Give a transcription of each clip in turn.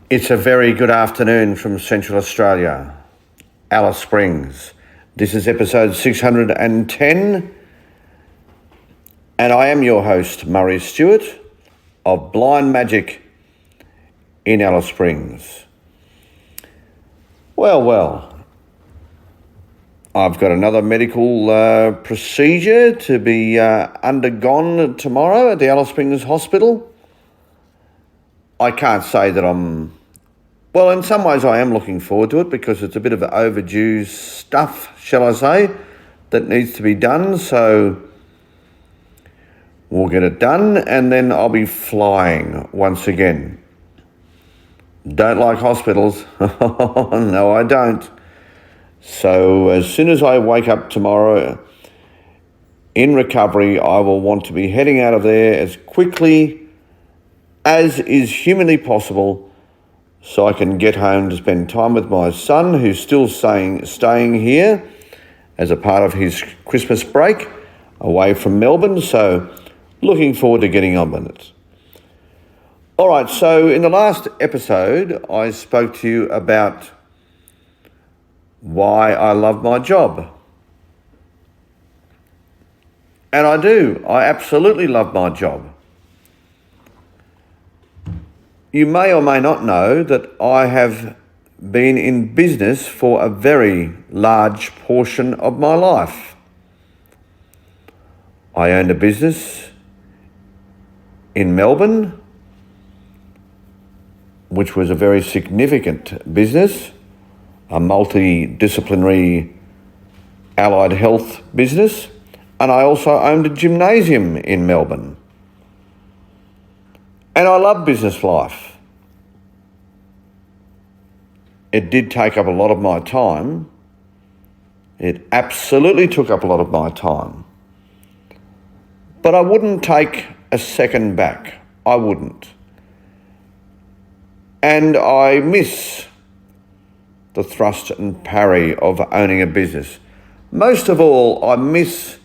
It's a very good afternoon from Central Australia, Alice Springs. This is episode 610, and I am your host, Murray Stewart, of Blind Magic in Alice Springs. Well, I've got another medical procedure to be undergone tomorrow at the Alice Springs Hospital. I can't say that well, in some ways I am looking forward to it because it's a bit of overdue stuff, shall I say, that needs to be done. So we'll get it done and then I'll be flying once again. Don't like hospitals. No, I don't. So as soon as I wake up tomorrow in recovery, I will want to be heading out of there as quickly as is humanly possible so I can get home to spend time with my son, who's still staying here as a part of his Christmas break away from Melbourne. So looking forward to getting on with it. All right, so in the last episode, I spoke to you about why I love my job. And I do. I absolutely love my job. You may or may not know that I have been in business for a very large portion of my life. I owned a business in Melbourne, which was a very significant business, a multidisciplinary allied health business, and I also owned a gymnasium in Melbourne. And I love business life. It did take up a lot of my time. It absolutely took up a lot of my time. But I wouldn't take a second back. I wouldn't. And I miss the thrust and parry of owning a business. Most of all, I miss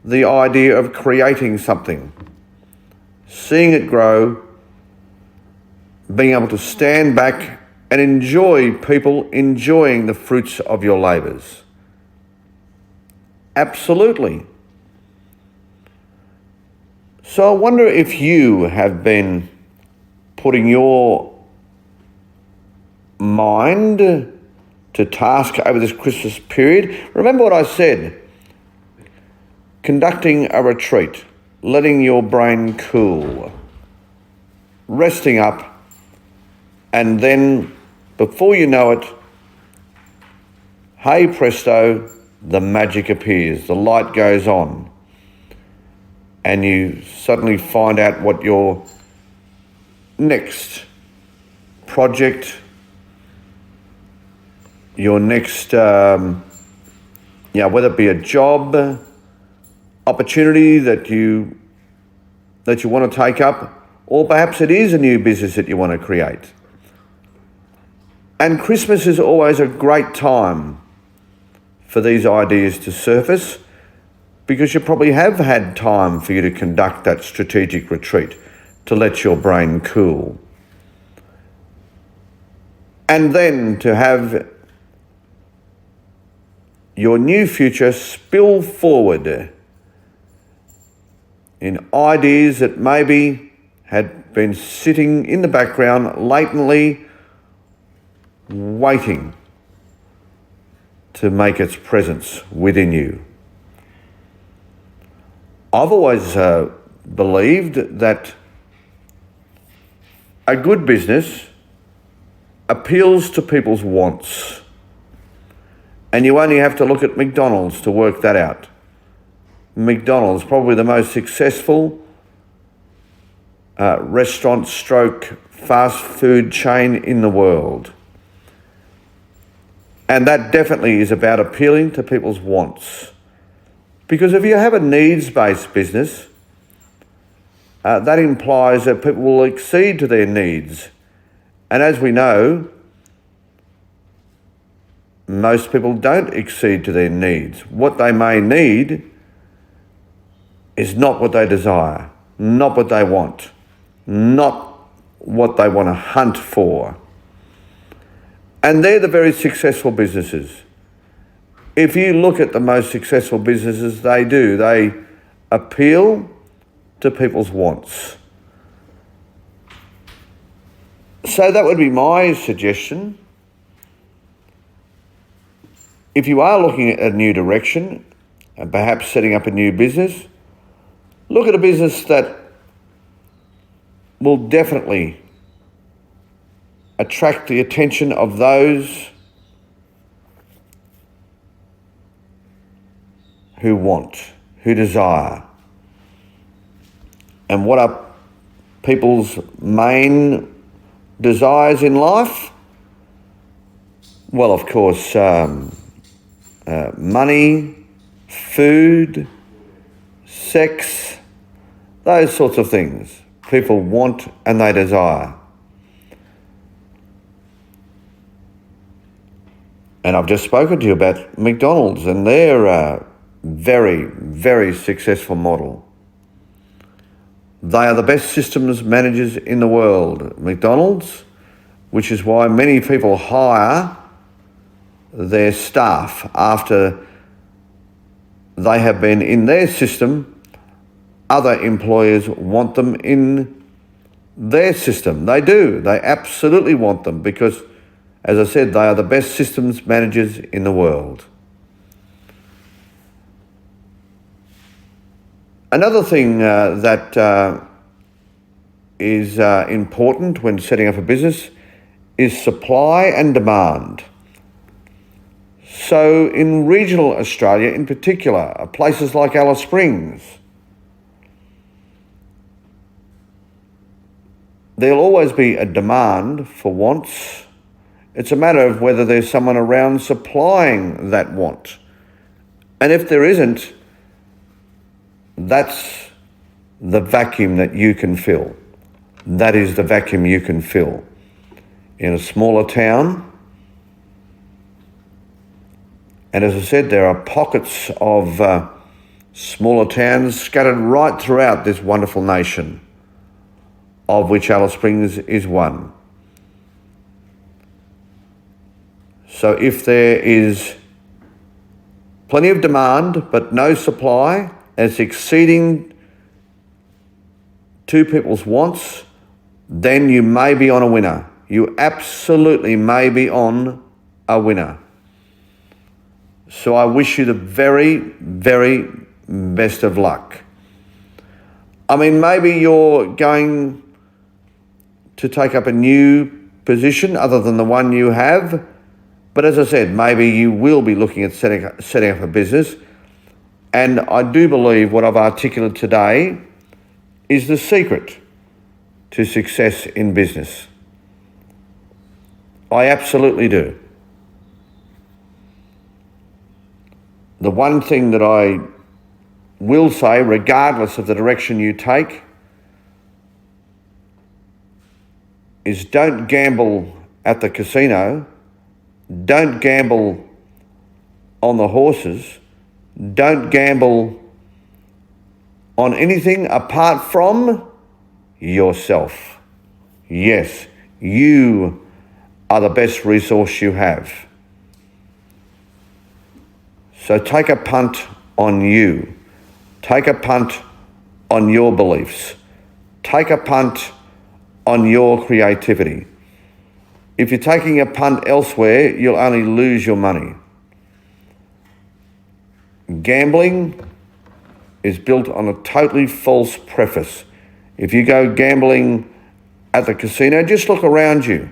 the idea of creating something, seeing it grow, being able to stand back and enjoy people enjoying the fruits of your labours. Absolutely. So I wonder if you have been putting your mind to task over this Christmas period. Remember what I said. Conducting a retreat, letting your brain cool, resting up, and then before you know it, hey presto, the magic appears, the light goes on, and you suddenly find out what your next project, your next, whether it be a job, opportunity that you want to take up, or perhaps it is a new business that you want to create. And Christmas is always a great time for these ideas to surface because you probably have had time for you to conduct that strategic retreat to let your brain cool. And then to have your new future spill forward in ideas that maybe had been sitting in the background latently, waiting to make its presence within you. I've always believed that a good business appeals to people's wants. And you only have to look at McDonald's to work that out. McDonald's, probably the most successful restaurant stroke fast food chain in the world. And that definitely is about appealing to people's wants. Because if you have a needs-based business, that implies that people will accede to their needs. And as we know, most people don't accede to their needs. What they may need is not what they desire, not what they want, not what they want to hunt for. And they're the very successful businesses. If you look at the most successful businesses, they appeal to people's wants. So that would be my suggestion. If you are looking at a new direction and perhaps setting up a new business, look at a business that will definitely attract the attention of those who want, who desire. And what are people's main desires in life? Well, of course, money, food, sex, those sorts of things. People want and they desire. And I've just spoken to you about McDonald's and their very, very successful model. They are the best systems managers in the world, McDonald's, which is why many people hire their staff after they have been in their system. Other employers want them in their system. They do. They absolutely want them because, as I said, they are the best systems managers in the world. Another thing that is important when setting up a business is supply and demand. So in regional Australia in particular, places like Alice Springs, there'll always be a demand for wants. It's a matter of whether there's someone around supplying that want. And if there isn't, that's the vacuum that you can fill. That is the vacuum you can fill. In a smaller town, and as I said, there are pockets of smaller towns scattered right throughout this wonderful nation, of which Alice Springs is one. So if there is plenty of demand but no supply, and it's exceeding two people's wants, then you may be on a winner. You absolutely may be on a winner. So I wish you the very, very best of luck. I mean, maybe you're going to take up a new position other than the one you have, but as I said, maybe you will be looking at setting up a business. And I do believe what I've articulated today is the secret to success in business. I absolutely do. The one thing that I will say, regardless of the direction you take, is don't gamble at the casino, don't gamble on the horses, don't gamble on anything apart from yourself. Yes, you are the best resource you have. So take a punt on you. Take a punt on your beliefs. Take a punt on your creativity. If you're taking a punt elsewhere, you'll only lose your money. Gambling is built on a totally false preface. If you go gambling at the casino, just look around you.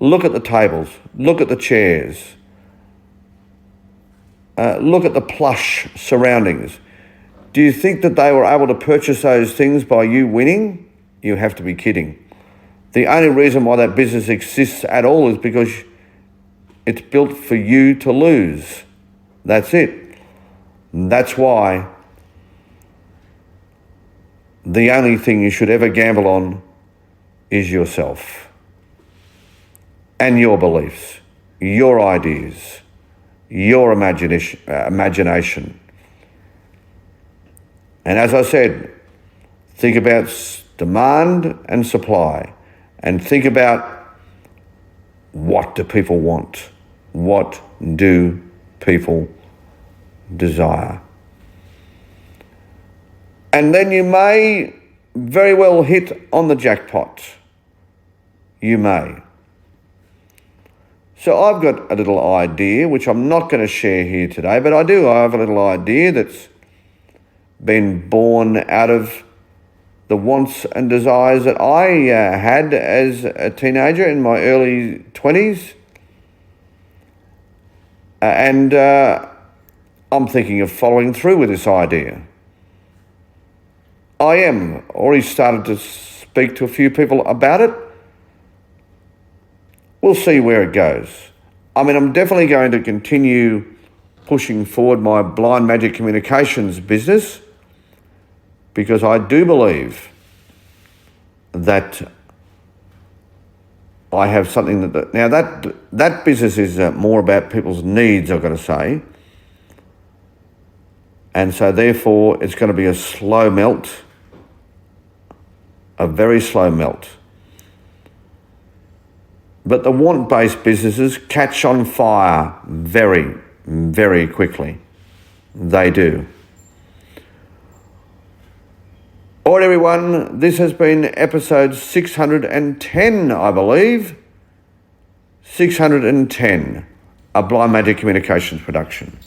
Look at the tables. Look at the chairs. Look at the plush surroundings. Do you think that they were able to purchase those things by you winning? You have to be kidding. The only reason why that business exists at all is because it's built for you to lose. That's it. That's why the only thing you should ever gamble on is yourself and your beliefs, your ideas, your imagination. And as I said, think about demand and supply, and think about what do people want? What do people desire? And then you may very well hit on the jackpot. You may. So I've got a little idea, which I'm not going to share here today, but I have a little idea that's been born out of the wants and desires that I had as a teenager in my early 20s. And I'm thinking of following through with this idea. I am already started to speak to a few people about it. We'll see where it goes. I mean, I'm definitely going to continue pushing forward my Blind Magic Communications business, because I do believe that I have something that... Now, that business is more about people's needs, I've got to say. And so, therefore, it's going to be a slow melt, a very slow melt. But the want-based businesses catch on fire very, very quickly. They do. All right, everyone, this has been episode 610, I believe. 610, a Blind Magic Communications production.